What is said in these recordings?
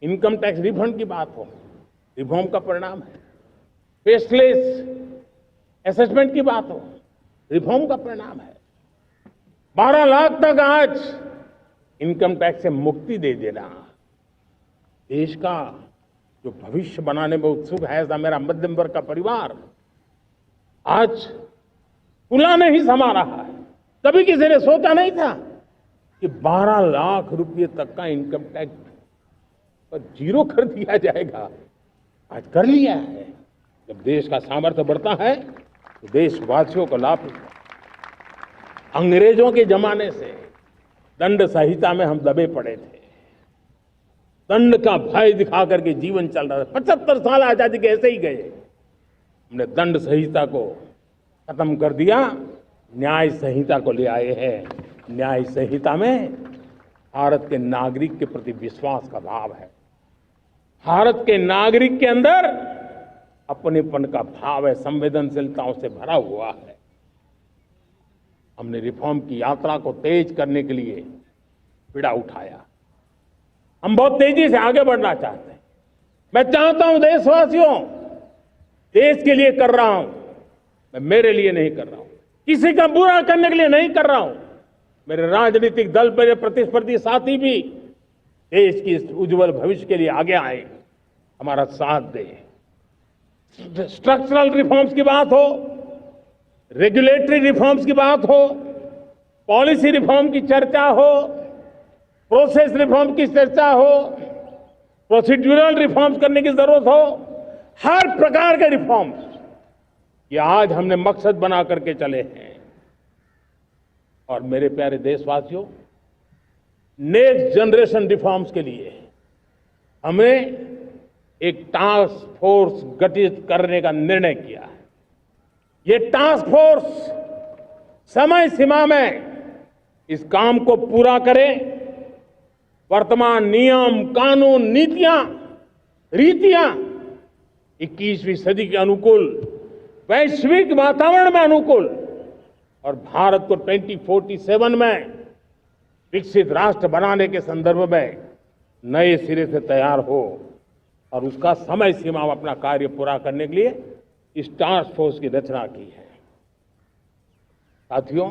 Income tax refund की बात हो, रिफॉर्म का परिणाम है। फेसलेस असेसमेंट की बात हो, रिफॉर्म का परिणाम है। 12 लाख तक आज इनकम टैक्स से मुक्ति दे देना, देश का जो भविष्य बनाने में उत्सुक है ऐसा मेरा मध्यम वर्ग का परिवार आज फूला नहीं समा रहा है। कभी किसी ने सोचा नहीं था कि 12 लाख रुपए तक का इनकम टैक्स पर जीरो कर दिया जाएगा। आज कर लिया है। जब देश का सामर्थ्य बढ़ता है तो देशवासियों को लाभ मिलता है। अंग्रेजों के जमाने से दंड संहिता में हम दबे पड़े थे, दंड का भय दिखा करके जीवन चल रहा था। 75 साल आजादी के ऐसे ही गए। हमने दंड संहिता को खत्म कर दिया, न्याय संहिता को ले आए हैं। न्याय संहिता में भारत के नागरिक के प्रति विश्वास का भाव है, भारत के नागरिक के अंदर अपनेपन का भाव है, संवेदनशीलताओं से भरा हुआ है। हमने रिफॉर्म की यात्रा को तेज करने के लिए बीड़ा उठाया। हम बहुत तेजी से आगे बढ़ना चाहते हैं। मैं चाहता हूं देशवासियों, देश के लिए कर रहा हूं, मैं मेरे लिए नहीं कर रहा हूं, किसी का बुरा करने के लिए नहीं कर रहा हूं। मेरे राजनीतिक दल, मेरे प्रतिस्पर्धी साथी भी देश की इस उज्जवल भविष्य के लिए आगे आए, हमारा साथ दे। स्ट्रक्चरल रिफॉर्म्स की बात हो, रेगुलेटरी रिफॉर्म्स की बात हो, पॉलिसी रिफॉर्म की चर्चा हो, प्रोसेस रिफॉर्म की चर्चा हो, प्रोसीड्यूरल रिफॉर्म्स करने की जरूरत हो, हर प्रकार के रिफॉर्म्स ये आज हमने मकसद बना करके चले हैं। और मेरे प्यारे देशवासियों, नेक्स्ट जनरेशन रिफॉर्म्स के लिए हमें एक टास्क फोर्स गठित करने का निर्णय किया है। ये टास्क फोर्स समय सीमा में इस काम को पूरा करे, वर्तमान नियम, कानून, नीतियां, रीतियां 21वीं सदी के अनुकूल, वैश्विक वातावरण में अनुकूल और भारत को 2047 में विकसित राष्ट्र बनाने के संदर्भ में नए सिरे से तैयार हो और उसका समय सीमा में अपना कार्य पूरा करने के लिए इस टास्क फोर्स की रचना की है। साथियों,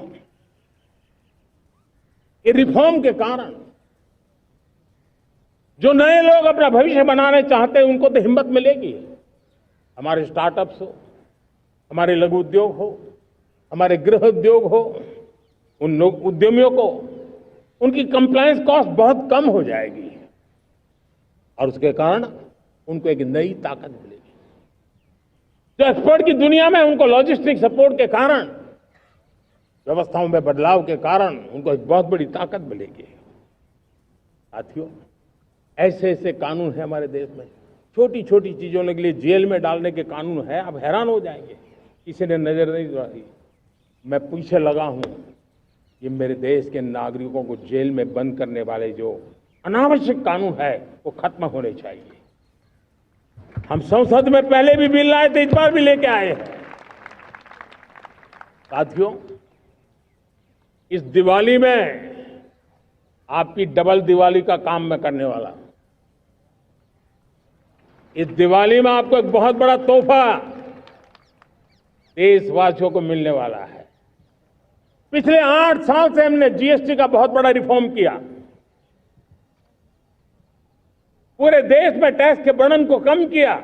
ये रिफॉर्म के कारण जो नए लोग अपना भविष्य बनाने चाहते हैं उनको तो हिम्मत मिलेगी। हमारे स्टार्टअप्स हो, हमारे लघु उद्योग हो, हमारे गृह उद्योग हो, उन उद्यमियों को उनकी कंप्लायंस कॉस्ट बहुत कम हो जाएगी और उसके कारण उनको एक नई ताकत मिलेगी। जो एक्सपोर्ट की दुनिया में उनको लॉजिस्टिक सपोर्ट के कारण, व्यवस्थाओं में बदलाव के कारण उनको एक बहुत बड़ी ताकत मिलेगी। साथियों, ऐसे ऐसे कानून है हमारे देश में, छोटी छोटी चीजों के लिए जेल में डालने के कानून है। आप हैरान हो जाएंगे, किसी ने नजर नहीं डाली। मैं पीछे लगा हूं, ये मेरे देश के नागरिकों को जेल में बंद करने वाले जो अनावश्यक कानून है वो खत्म होने चाहिए। हम संसद में पहले भी बिल लाए थे, इस बार भी लेके आए हैं। साथियों, इस दिवाली में आपकी डबल दिवाली का काम मैं करने वाला हूं। इस दिवाली में आपको एक बहुत बड़ा तोहफा देशवासियों को मिलने वाला है। पिछले 8 साल से हमने जीएसटी का बहुत बड़ा रिफॉर्म किया, पूरे देश में टैक्स के बर्डन को कम किया,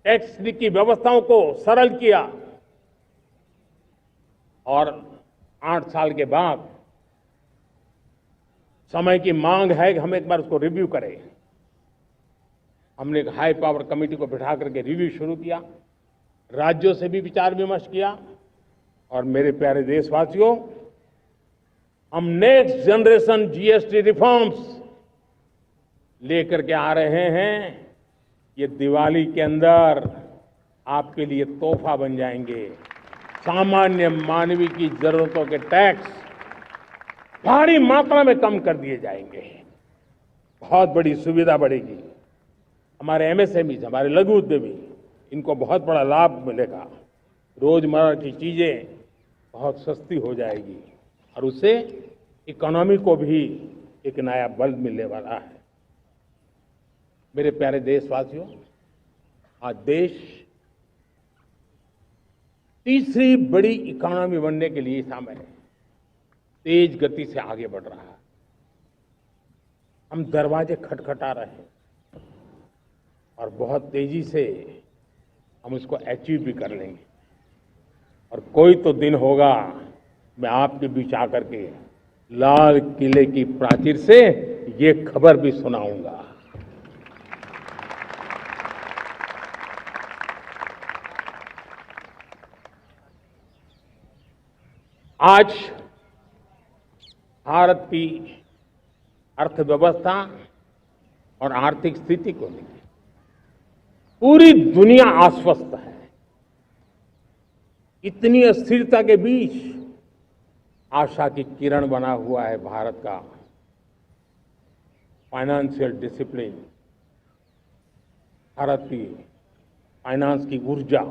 टैक्स की व्यवस्थाओं को सरल किया और 8 साल के बाद समय की मांग है कि हम एक बार उसको रिव्यू करें। हमने एक हाई पावर कमेटी को बिठा करके रिव्यू शुरू किया, राज्यों से भी विचार विमर्श किया और मेरे प्यारे देशवासियों, हम नेक्स्ट जनरेशन जीएसटी रिफॉर्म्स लेकर के आ रहे हैं। ये दिवाली के अंदर आपके लिए तोहफा बन जाएंगे। सामान्य मानवीय की जरूरतों के टैक्स भारी मात्रा में कम कर दिए जाएंगे, बहुत बड़ी सुविधा बढ़ेगी। हमारे एमएसएमई, हमारे लघु उद्यमी, इनको बहुत बड़ा लाभ मिलेगा। रोजमर्रा की चीजें बहुत सस्ती हो जाएगी और उससे इकोनॉमी को भी एक नया बल मिलने वाला है। मेरे प्यारे देशवासियों, आज देश तीसरी बड़ी इकोनॉमी बनने के लिए समय तेज गति से आगे बढ़ रहा है। हम दरवाजे खटखटा रहे हैं और बहुत तेजी से हम उसको अचीव भी कर लेंगे। और कोई तो दिन होगा मैं आपके बीच आकर के लाल किले की प्राचीर से ये खबर भी सुनाऊंगा। आज भारत की अर्थव्यवस्था और आर्थिक स्थिति को लेकर पूरी दुनिया आश्वस्त है। इतनी अस्थिरता के बीच आशा की किरण बना हुआ है भारत का फाइनेंशियल डिसिप्लिन, भारत की फाइनेंस की ऊर्जा।